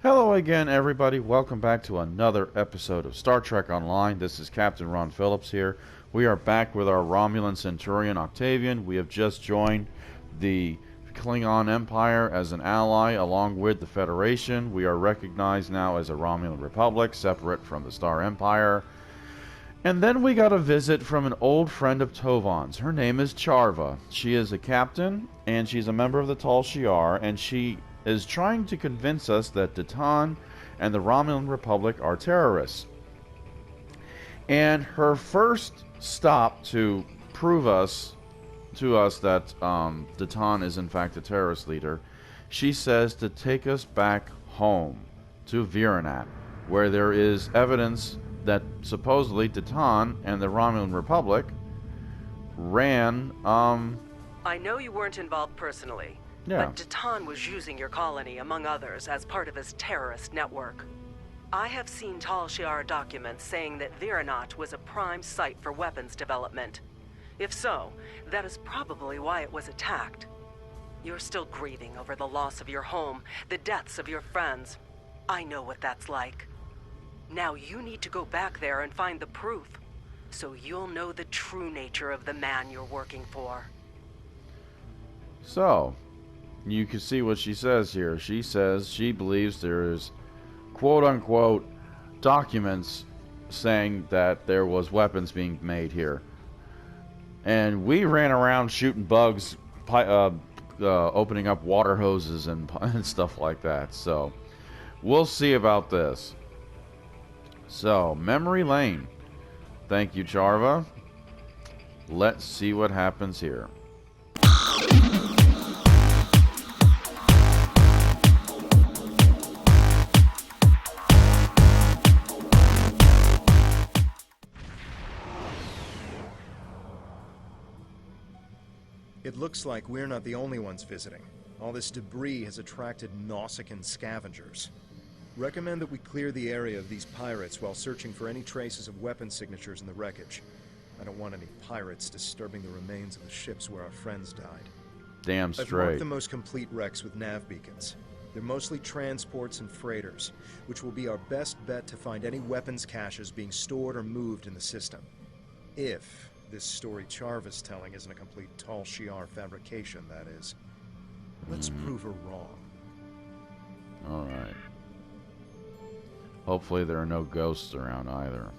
Hello again, everybody. Welcome back to another episode of Star Trek Online. This is Captain Ron Phillips here. We are back with our Romulan Centurion Octavian. We have just joined the Klingon Empire as an ally along with the Federation. We are recognized now as a Romulan Republic, separate from the Star Empire. And then we got a visit from an old friend of Tovan's. Her name is Charva. She is a captain, and she's a member of the Tal Shiar, and she is trying to convince us that Datan and the Romulan Republic are terrorists. And her first stop to prove to us that Datan is in fact a terrorist leader, she says to take us back home to Viranat, where there is evidence that supposedly Datan and the Romulan Republic ran, I know you weren't involved personally, but Datan was using your colony, among others, as part of his terrorist network. I have seen Tal Shiar documents saying that Viranat was a prime site for weapons development. If so, that is probably why it was attacked. You're still grieving over the loss of your home, the deaths of your friends. I know what that's like. Now you need to go back there and find the proof, so you'll know the true nature of the man you're working for. So, you can see what she says here. She says she believes there is, quote-unquote, documents saying that there was weapons being made here. And we ran around shooting bugs, opening up water hoses and stuff like that. So, we'll see about this. So, Memory Lane. Thank you, Charva. Let's see what happens here. It looks like we're not the only ones visiting. All this debris has attracted Nausicaan scavengers. Recommend that we clear the area of these pirates while searching for any traces of weapon signatures in the wreckage. I don't want any pirates disturbing the remains of the ships where our friends died. Damn I've marked straight. the most complete wrecks with nav beacons. They're mostly transports and freighters, which will be our best bet to find any weapons caches being stored or moved in the system. If this story Charva's telling isn't a complete Tal Shiar fabrication, that is. Let's prove her wrong. Alright. Hopefully there are no ghosts around either.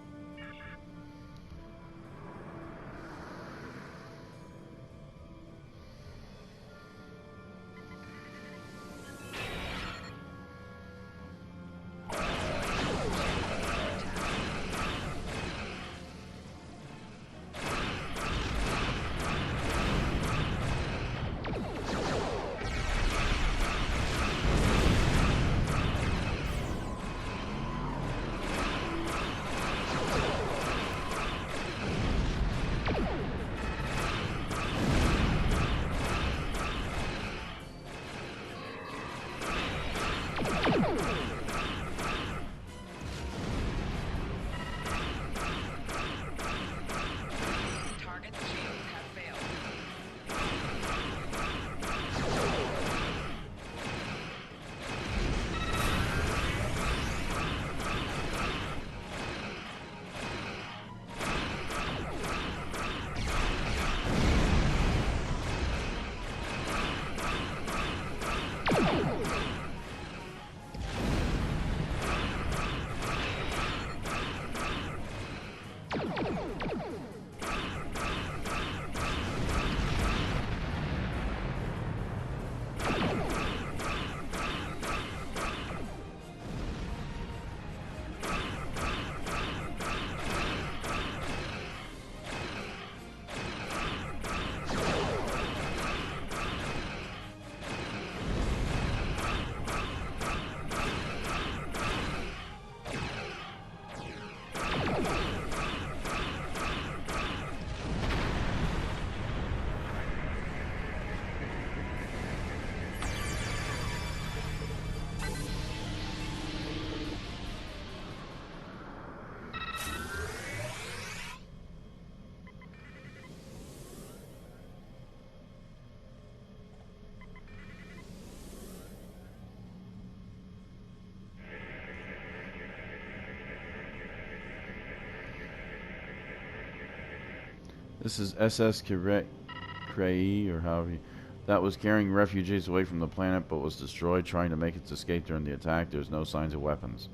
This is SS Krei, or however you... That was carrying refugees away from the planet, but was destroyed trying to make its escape during the attack. There's no signs of weapons.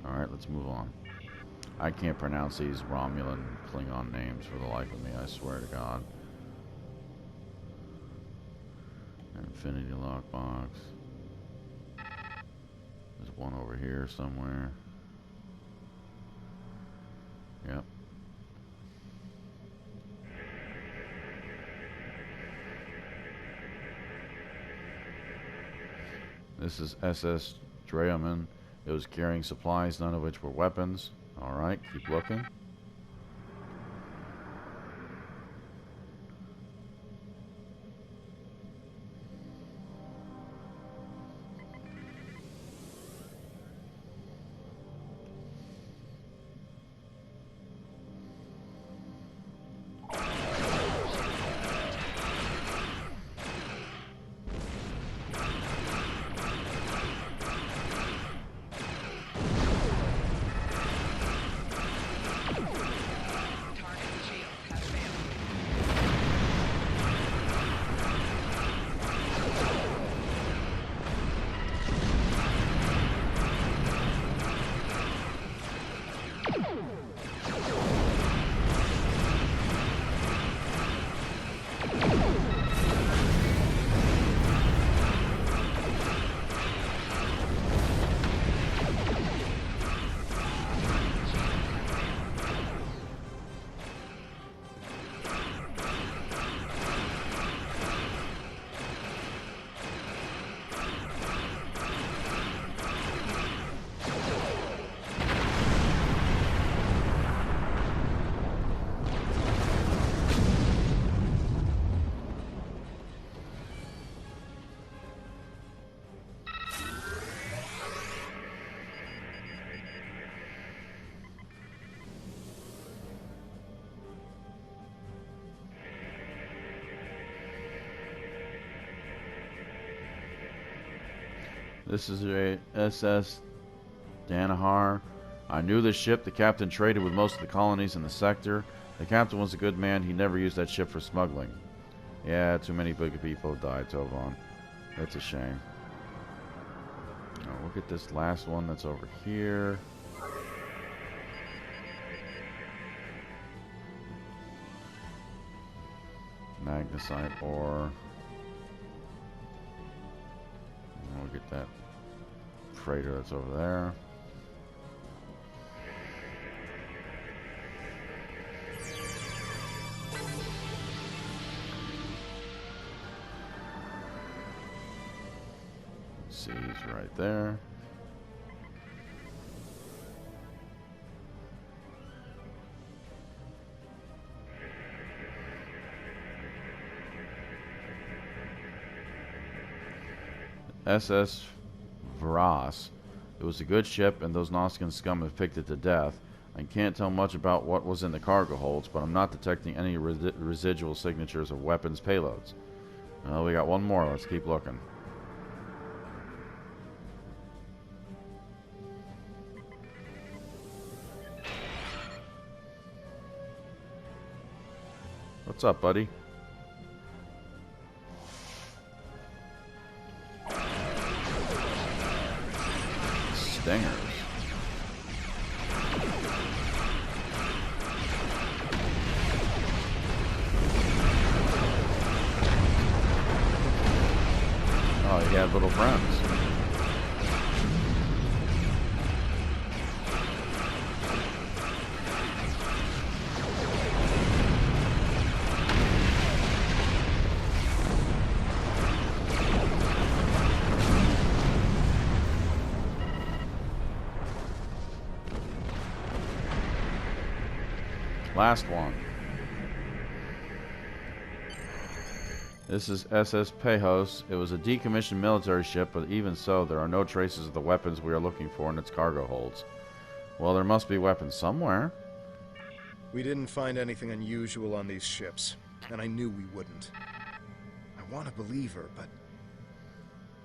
Alright, let's move on. I can't pronounce these Romulan Klingon names for the life of me, I swear to God. Infinity lockbox. There's one over here somewhere. Yep. This is SS Draeman. It was carrying supplies, none of which were weapons. Alright, keep looking. This is a SS Danahar. I knew this ship. The captain traded with most of the colonies in the sector. The captain was a good man. He never used that ship for smuggling. Yeah, too many big people have died, Tovan. That's a shame. Now look at this last one that's over here. Magnesite ore. We'll get that freighter that's over there. See, he's right there. SS Varas. It was a good ship, and those Nausicaan scum have picked it to death. I can't tell much about what was in the cargo holds, but I'm not detecting any residual signatures of weapons payloads. Well, we got one more. Let's keep looking. What's up, buddy? Stingers. Oh, you have little friends. Last one. This is SS Pejos. It was a decommissioned military ship, but even so, there are no traces of the weapons we are looking for in its cargo holds. Well, there must be weapons somewhere. We didn't find anything unusual on these ships, and I knew we wouldn't. I want to believe her, but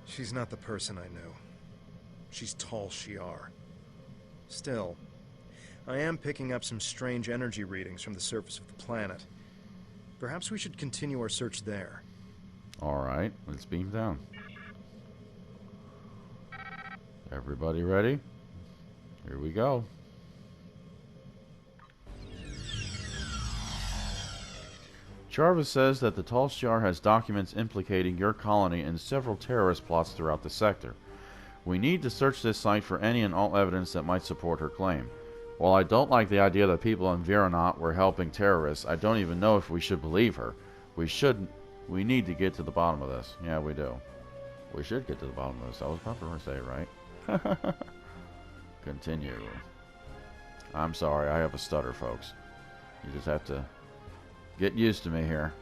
she's not the person I knew. She's Tal Shiar. Still, I am picking up some strange energy readings from the surface of the planet. Perhaps we should continue our search there. Alright, let's beam down. Everybody ready? Here we go. Jarvis says that the Tal Shiar has documents implicating your colony in several terrorist plots throughout the sector. We need to search this site for any and all evidence that might support her claim. While I don't like the idea that people in Viranot were helping terrorists, I don't even know if we should believe her. We need to get to the bottom of this. Yeah, we do. We should get to the bottom of this. I was about to say it right. Continue. I'm sorry, I have a stutter, folks. You just have to get used to me here.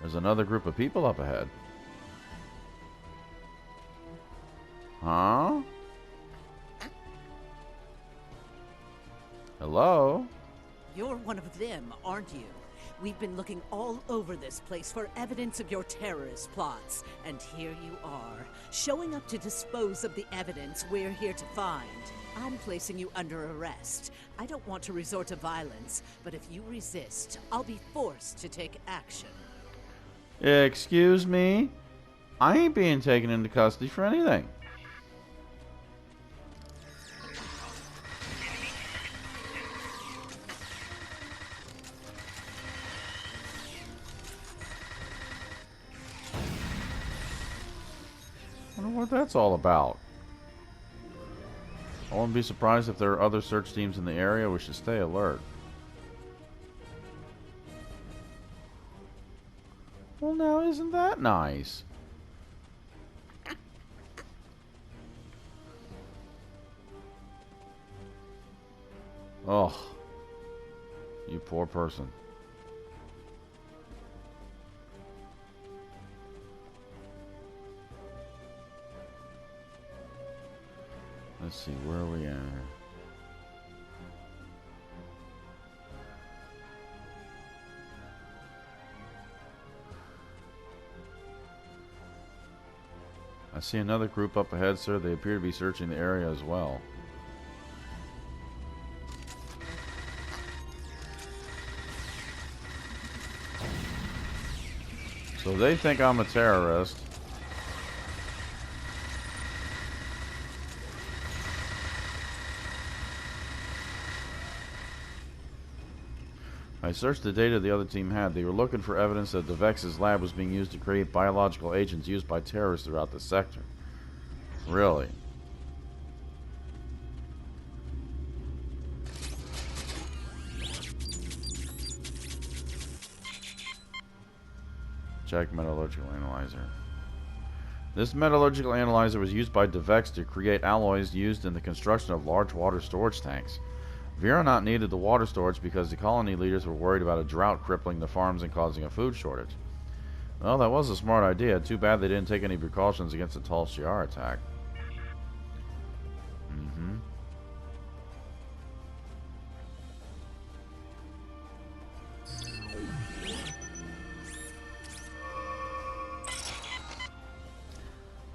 There's another group of people up ahead. Huh? Hello? You're one of them, aren't you? We've been looking all over this place for evidence of your terrorist plots, and here you are, showing up to dispose of the evidence we're here to find. I'm placing you under arrest. I don't want to resort to violence, but if you resist, I'll be forced to take action. Excuse me? I ain't being taken into custody for anything. I wonder what that's all about. I wouldn't be surprised if there are other search teams in the area. We should stay alert. Well, now, isn't that nice? Oh, you poor person. Let's see, where are we at? I see another group up ahead, sir. They appear to be searching the area as well. So they think I'm a terrorist. I searched the data the other team had. They were looking for evidence that DeVex's lab was being used to create biological agents used by terrorists throughout the sector. Really? Check metallurgical analyzer. This metallurgical analyzer was used by DeVex to create alloys used in the construction of large water storage tanks. Viranot needed the water storage because the colony leaders were worried about a drought crippling the farms and causing a food shortage. Well, that was a smart idea. Too bad they didn't take any precautions against the Tal Shiar attack.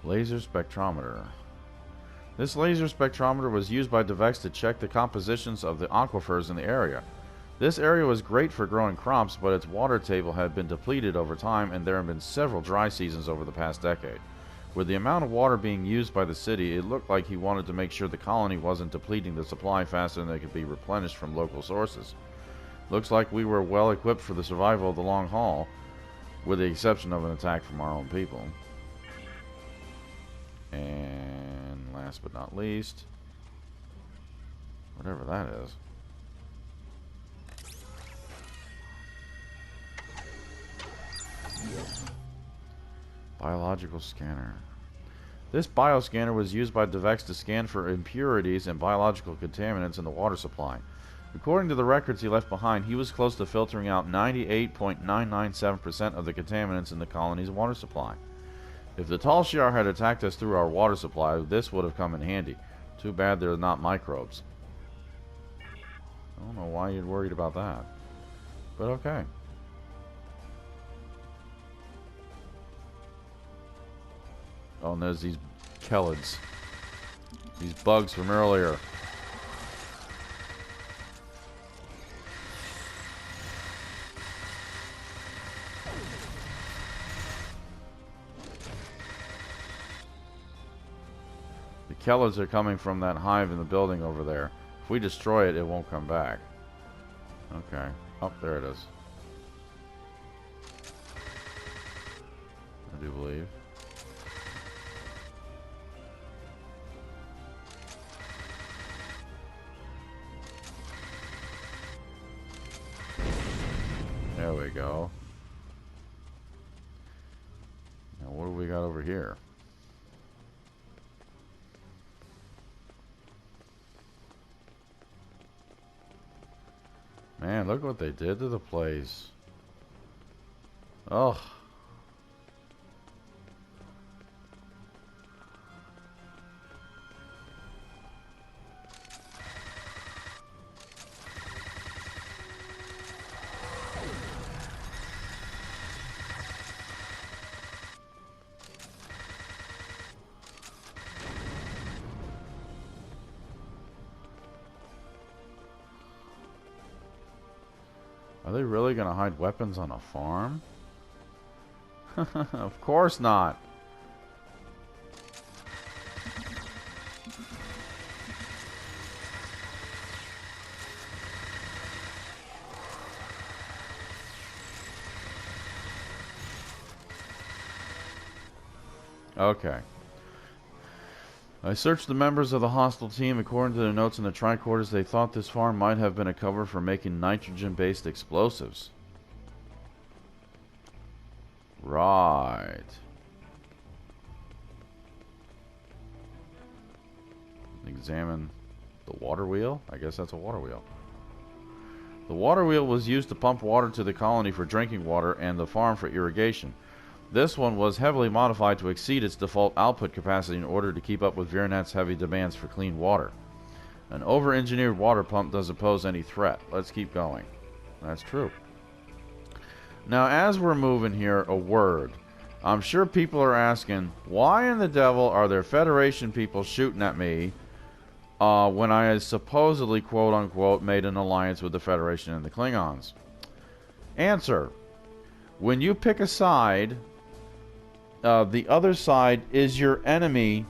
Laser spectrometer. This laser spectrometer was used by DeVex to check the compositions of the aquifers in the area. This area was great for growing crops, but its water table had been depleted over time, and there have been several dry seasons over the past decade. With the amount of water being used by the city, it looked like he wanted to make sure the colony wasn't depleting the supply faster than it could be replenished from local sources. Looks like we were well equipped for the survival of the long haul, with the exception of an attack from our own people. And last but not least, whatever that is. Biological scanner. This bioscanner was used by DeVex to scan for impurities and biological contaminants in the water supply. According to the records he left behind, he was close to filtering out 98.997% of the contaminants in the colony's water supply. If the Tal Shiar had attacked us through our water supply, this would have come in handy. Too bad they're not microbes. I don't know why you're worried about that. But okay. Oh, and there's these Kellids. These bugs from earlier. Kellids are coming from that hive in the building over there. If we destroy it, it won't come back. Okay. Oh, there it is. I do believe. There we go. Now what do we got over here? Man, look what they did to the place. Ugh. Are they really going to hide weapons on a farm? Of course not. Okay. I searched the members of the hostile team. According to their notes in the tricorders, they thought this farm might have been a cover for making nitrogen-based explosives. Right. Examine the water wheel. I guess that's a water wheel. The water wheel was used to pump water to the colony for drinking water and the farm for irrigation. This one was heavily modified to exceed its default output capacity in order to keep up with Virenet's heavy demands for clean water. An over-engineered water pump doesn't pose any threat. Let's keep going. That's true. Now, as we're moving here, a word. I'm sure people are asking, why in the devil are there Federation people shooting at me when I supposedly, quote-unquote, made an alliance with the Federation and the Klingons? Answer. When you pick a side, the other side is your enemy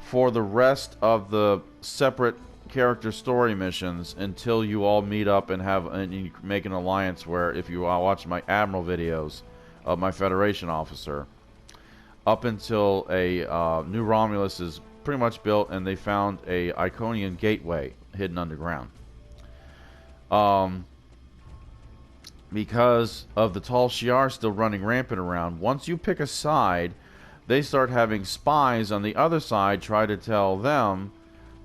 for the rest of the separate character story missions until you all meet up and you make an alliance where, if you watch my Admiral videos of my Federation officer, up until a New Romulus is pretty much built and they found a Iconian gateway hidden underground. Because of the Tal Shiar still running rampant around, once you pick a side, they start having spies on the other side try to tell them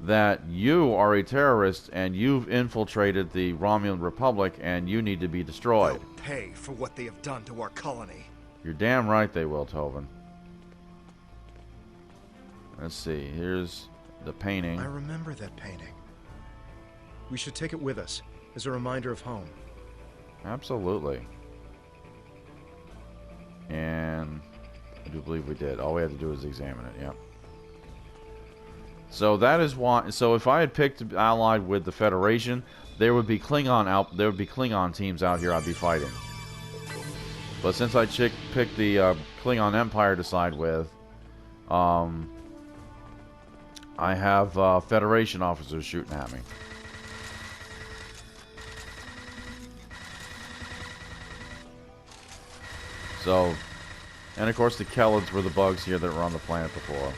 that you are a terrorist and you've infiltrated the Romulan Republic and you need to be destroyed. They'll pay for what they have done to our colony. You're damn right they will, Tovin. Let's see, here's the painting. I remember that painting. We should take it with us as a reminder of home. Absolutely. And I do believe we did. All we had to do is examine it, yep. So that is why. So if I had picked allied with the Federation, there would be Klingon teams out here I'd be fighting. But since I picked the Klingon Empire to side with, I have Federation officers shooting at me. So, and of course the Kellids were the bugs here that were on the planet before.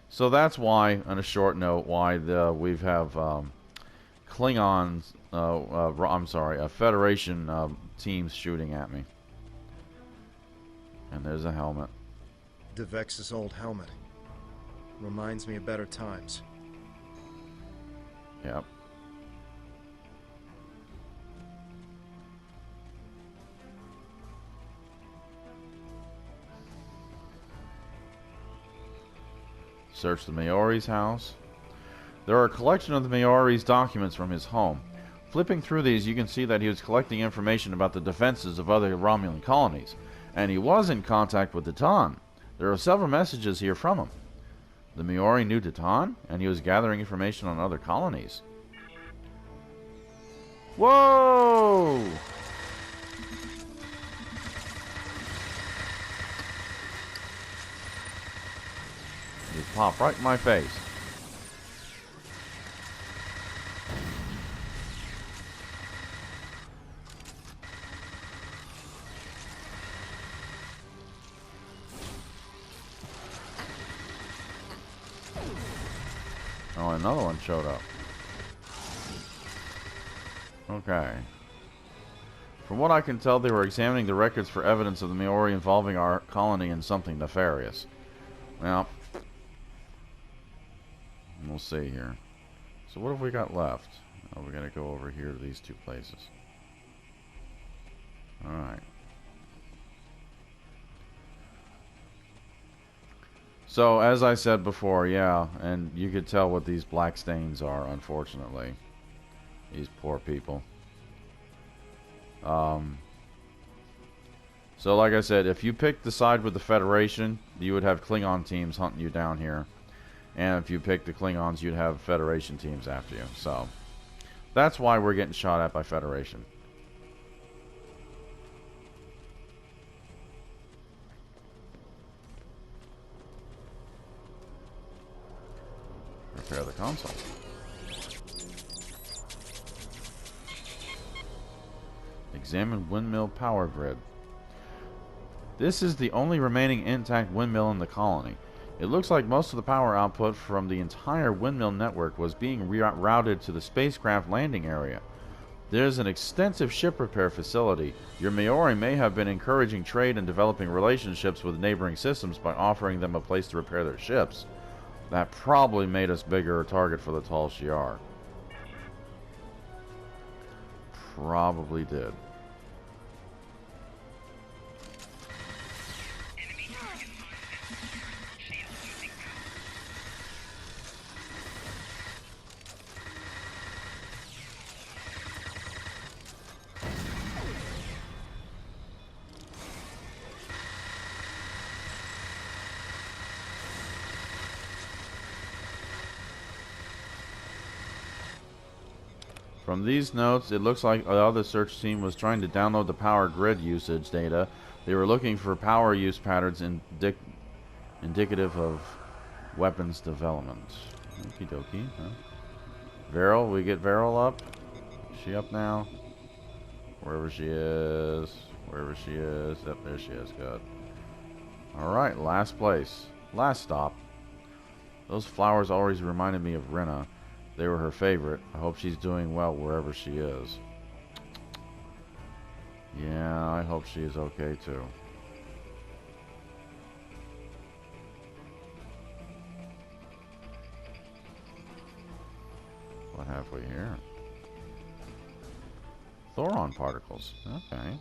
So that's why, on a short note, why we have Klingons, I'm sorry, Federation teams shooting at me. And there's a helmet. Devex's old helmet. Reminds me of better times. Yep. Search the Maori's house. There are a collection of the Maori's documents from his home. Flipping through these, you can see that he was collecting information about the defenses of other Romulan colonies, and he was in contact with Datan. There are several messages here from him. The Maori knew Datan, and he was gathering information on other colonies. Whoa! pop right in my face. Oh, another one showed up. Okay. From what I can tell, they were examining the records for evidence of the Maori involving our colony in something nefarious. Well, we'll see here. So what have we got left? Oh, we're going to go over here to these two places. Alright. So, as I said before, yeah, and you could tell what these black stains are, unfortunately. These poor people. So, like I said, if you picked the side with the Federation, you would have Klingon teams hunting you down here. And if you picked the Klingons, you'd have Federation teams after you. So, that's why we're getting shot at by Federation. Repair the console. Examine windmill power grid. This is the only remaining intact windmill in the colony. It looks like most of the power output from the entire windmill network was being routed to the spacecraft landing area. There's an extensive ship repair facility. Your Maori may have been encouraging trade and developing relationships with neighboring systems by offering them a place to repair their ships. That probably made us bigger a target for the Tal Shiar. Probably did. From these notes, it looks like the other search team was trying to download the power grid usage data. They were looking for power use patterns indicative of weapons development. Okie dokie, huh? Veryl, we get Veryl up. Is she up now? Wherever she is. Wherever she is. Yep, there she is. Good. Alright, last place. Last stop. Those flowers always reminded me of Rena. They were her favorite. I hope she's doing well wherever she is. Yeah, I hope she is okay too. What have we here? Thoron particles. Okay.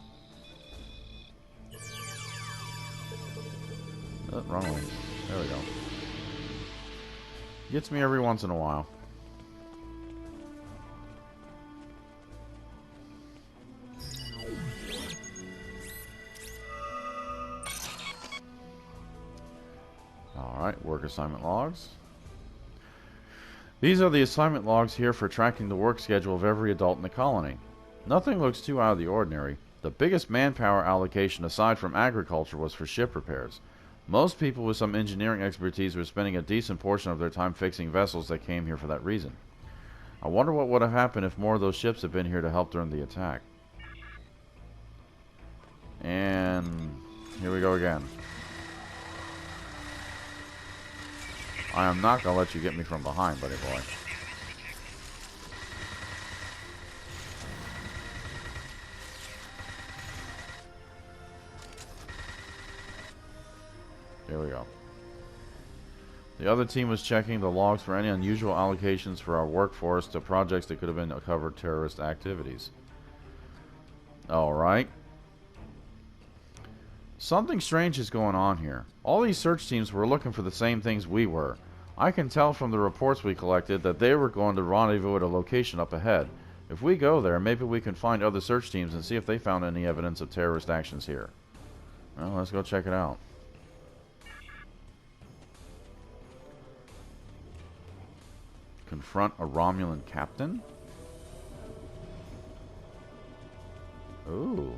Wrong way. There we go. Gets me every once in a while. Alright, work assignment logs. These are the assignment logs here for tracking the work schedule of every adult in the colony. Nothing looks too out of the ordinary. The biggest manpower allocation aside from agriculture was for ship repairs. Most people with some engineering expertise were spending a decent portion of their time fixing vessels that came here for that reason. I wonder what would have happened if more of those ships had been here to help during the attack. And here we go again. I am not going to let you get me from behind, buddy boy. There we go. The other team was checking the logs for any unusual allocations for our workforce to projects that could have been covered terrorist activities. Alright. Something strange is going on here. All these search teams were looking for the same things we were. I can tell from the reports we collected that they were going to rendezvous at a location up ahead. If we go there, maybe we can find other search teams and see if they found any evidence of terrorist actions here. Well, let's go check it out. Confront a Romulan captain? Ooh.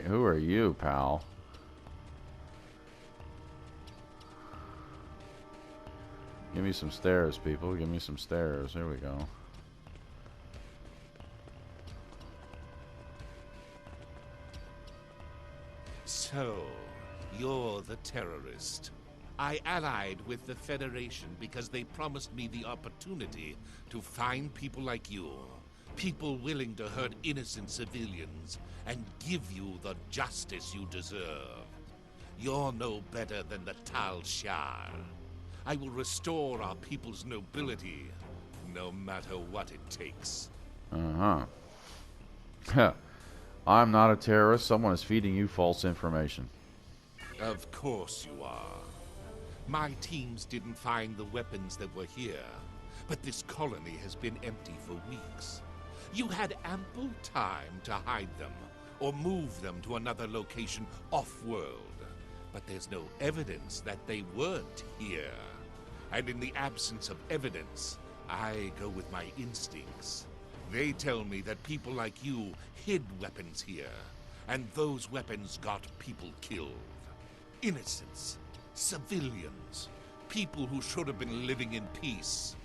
Alright, who are you, pal? Give me some stairs, people. Give me some stairs. Here we go. So, you're the terrorist. I allied with the Federation because they promised me the opportunity to find people like you. People willing to hurt innocent civilians and give you the justice you deserve. You're no better than the Tal Shiar. I will restore our people's nobility, no matter what it takes. Uh-huh. I'm not a terrorist. Someone is feeding you false information. Of course you are. My teams didn't find the weapons that were here, but this colony has been empty for weeks. You had ample time to hide them, or move them to another location off-world. But there's no evidence that they weren't here. And in the absence of evidence, I go with my instincts. They tell me that people like you hid weapons here, and those weapons got people killed. Innocents, civilians, people who should have been living in peace.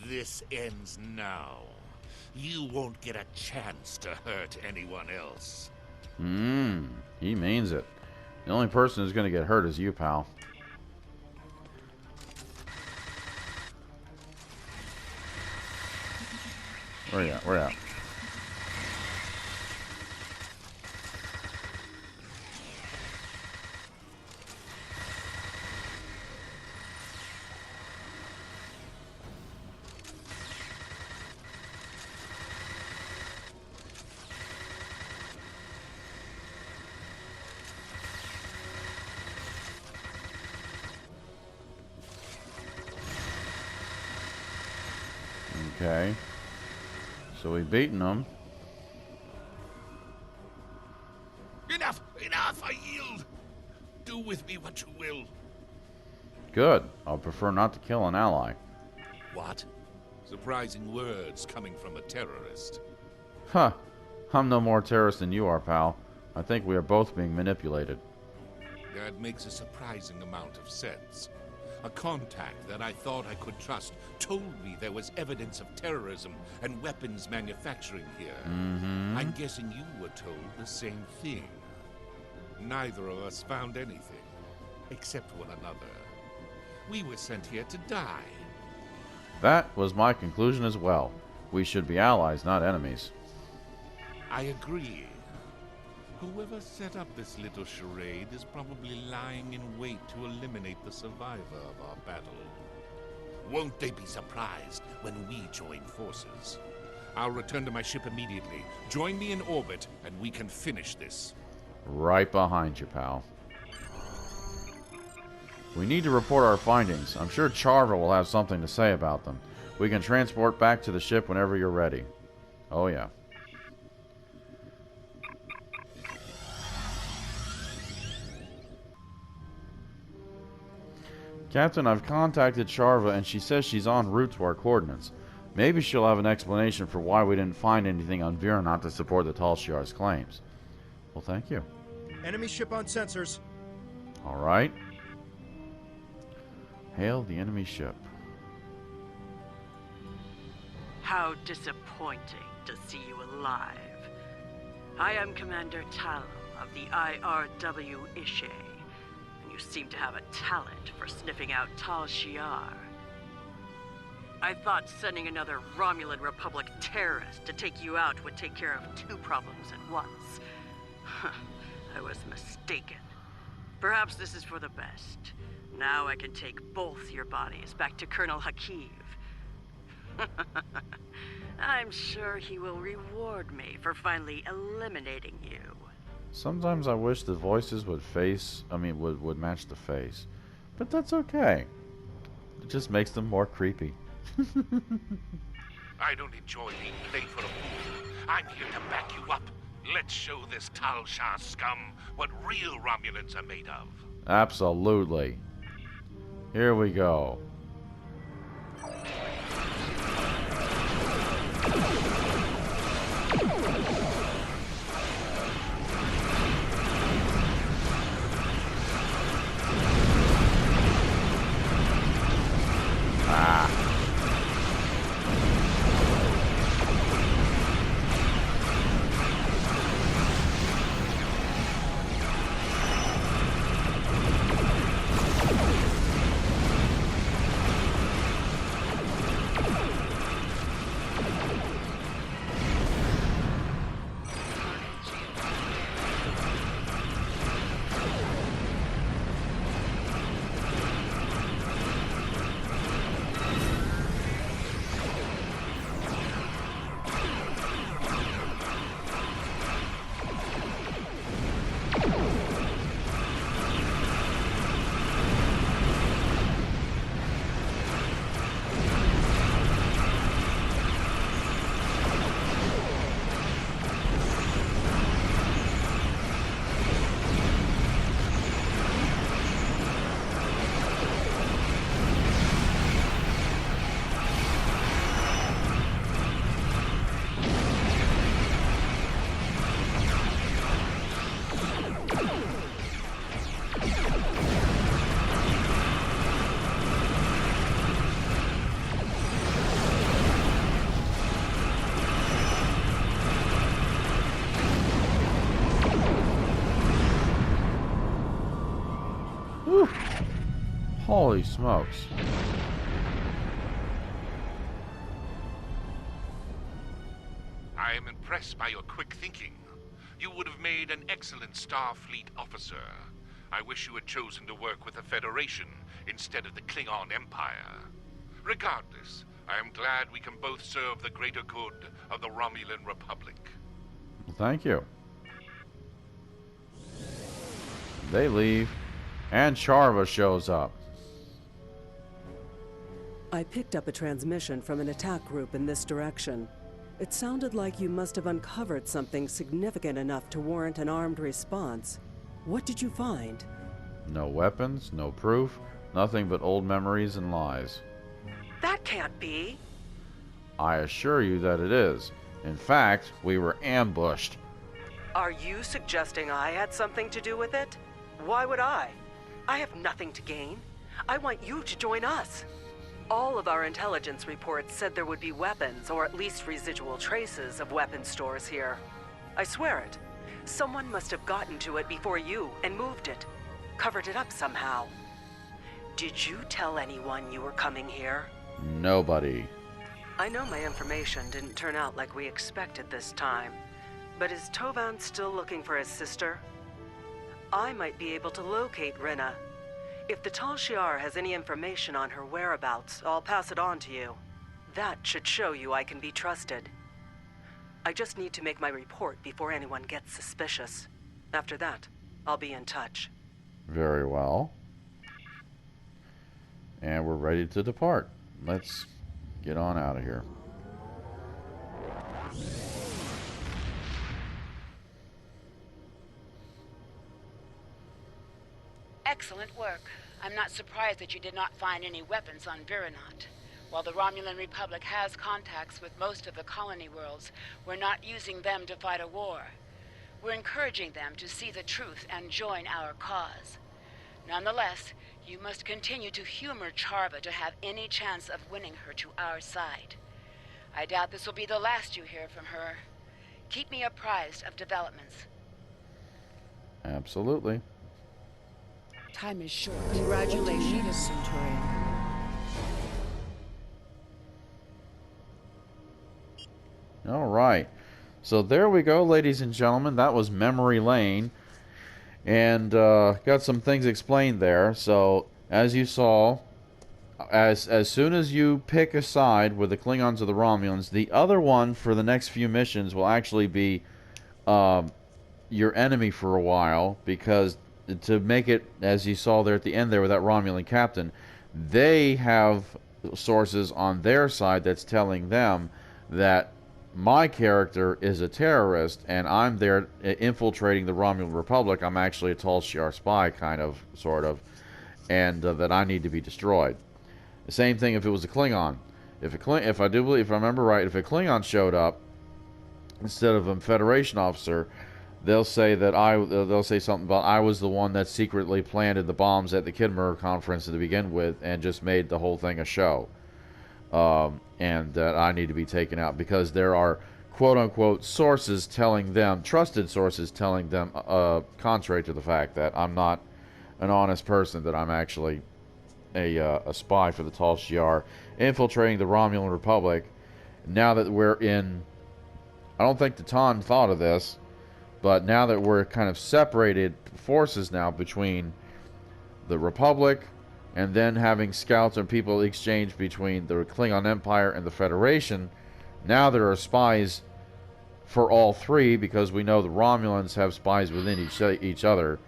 This ends now. You won't get a chance to hurt anyone else. He means it. The only person who's going to get hurt is you, pal. Where you at? Where you at? Okay. So we've beaten them. Enough! Enough! I yield! Do with me what you will. Good. I'll prefer not to kill an ally. What? Surprising words coming from a terrorist. Huh. I'm no more terrorist than you are, pal. I think we are both being manipulated. That makes a surprising amount of sense. A contact that I thought I could trust told me there was evidence of terrorism and weapons manufacturing here. I'm guessing you were told the same thing. Neither of us found anything, except one another. We were sent here to die. That was my conclusion as well. We should be allies, not enemies. I agree. Whoever set up this little charade is probably lying in wait to eliminate the survivor of our battle. Won't they be surprised when we join forces? I'll return to my ship immediately. Join me in orbit, and we can finish this. Right behind you, pal. We need to report our findings. I'm sure Charva will have something to say about them. We can transport back to the ship whenever you're ready. Oh, yeah. Captain, I've contacted Charva and she says she's en route to our coordinates. Maybe she'll have an explanation for why we didn't find anything on Viranot to support the Tal Shiar's claims. Well, thank you. Enemy ship on sensors. Alright. Hail the enemy ship. How disappointing to see you alive. I am Commander Tallow of the IRW Ishe. You seem to have a talent for sniffing out Tal Shiar. I thought sending another Romulan Republic terrorist to take you out would take care of two problems at once. I was mistaken. Perhaps this is for the best. Now I can take both your bodies back to Colonel Hakiv. I'm sure he will reward me for finally eliminating you. Sometimes I wish the voices would would match the face. But that's okay. It just makes them more creepy. I don't enjoy being played for a fool. I'm here to back you up. Let's show this Tal Shiar scum what real Romulans are made of. Absolutely. Here we go. Whew. Holy smokes. I am impressed by your quick thinking. You would have made an excellent Starfleet officer. I wish you had chosen to work with the Federation instead of the Klingon Empire. Regardless, I am glad we can both serve the greater good of the Romulan Republic. Thank you. They leave, and Charva shows up. I picked up a transmission from an attack group in this direction. It sounded like you must have uncovered something significant enough to warrant an armed response. What did you find? No weapons, no proof, nothing but old memories and lies. That can't be. I assure you that it is. In fact, we were ambushed. Are you suggesting I had something to do with it? Why would I? I have nothing to gain. I want you to join us. All of our intelligence reports said there would be weapons, or at least residual traces of weapon stores here. I swear it. Someone must have gotten to it before you and moved it. Covered it up somehow. Did you tell anyone you were coming here? Nobody. I know my information didn't turn out like we expected this time, but is Tovan still looking for his sister? I might be able to locate Rinna. If the Tal Shiar has any information on her whereabouts, I'll pass it on to you. That should show you I can be trusted. I just need to make my report before anyone gets suspicious. After that, I'll be in touch. Very well. And we're ready to depart. Let's get on out of here. Excellent work. I'm not surprised that you did not find any weapons on Viranot. While the Romulan Republic has contacts with most of the colony worlds, we're not using them to fight a war. We're encouraging them to see the truth and join our cause. Nonetheless, you must continue to humor Charva to have any chance of winning her to our side. I doubt this will be the last you hear from her. Keep me apprised of developments. Absolutely. Time is short. Congratulations, Centurion. All right. So there we go, ladies and gentlemen. That was Memory Lane. And got some things explained there. So, as you saw, as soon as you pick a side with the Klingons or the Romulans, the other one for the next few missions will actually be your enemy for a while, because to make it, as you saw there at the end there with that Romulan captain, they have sources on their side that's telling them that my character is a terrorist and I'm there infiltrating the Romulan Republic. I'm actually a Tal Shiar spy, kind of, sort of, and that I need to be destroyed. The same thing if it was a Klingon. If I remember right, if a Klingon showed up instead of a Federation officer, they'll say that they'll say something about I was the one that secretly planted the bombs at the Khitomer conference to begin with and just made the whole thing a show. And that I need to be taken out because there are quote-unquote sources telling them, trusted sources telling them, contrary to the fact that I'm not an honest person, that I'm actually a spy for the Tal Shiar, infiltrating the Romulan Republic. Now that we're in, I don't think Tatan thought of this, but now that we're kind of separated forces now between the Republic and then having scouts and people exchange between the Klingon Empire and the Federation, now there are spies for all three, because we know the Romulans have spies within each other.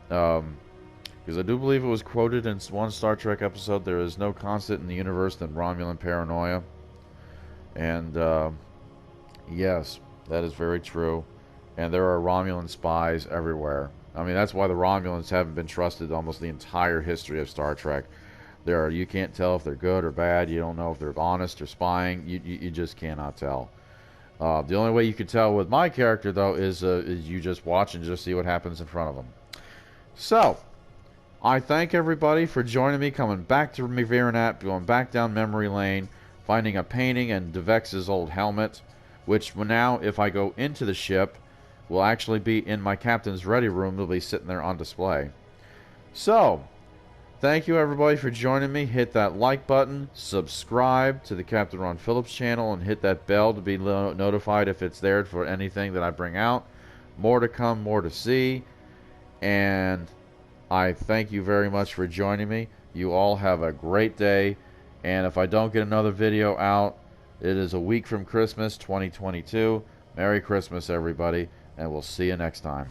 Because I do believe it was quoted in one Star Trek episode, there is no constant in the universe than Romulan paranoia. And yes, that is very true. And there are Romulan spies everywhere. I mean, that's why the Romulans haven't been trusted almost the entire history of Star Trek. You can't tell if they're good or bad. You don't know if they're honest or spying. You just cannot tell. The only way you can tell with my character, though, is you just watch and just see what happens in front of them. So, I thank everybody for joining me, coming back to Viranot, going back down memory lane, finding a painting and Devex's old helmet, which now, if I go into the ship, will actually be in my captain's ready room. It'll be sitting there on display. So, thank you everybody for joining me. Hit that like button, subscribe to the Captain Ron Phillips channel, and hit that bell to be notified if it's there for anything that I bring out. More to come, more to see. And I thank you very much for joining me. You all have a great day. And if I don't get another video out, it is a week from Christmas 2022. Merry Christmas, everybody, and we'll see you next time.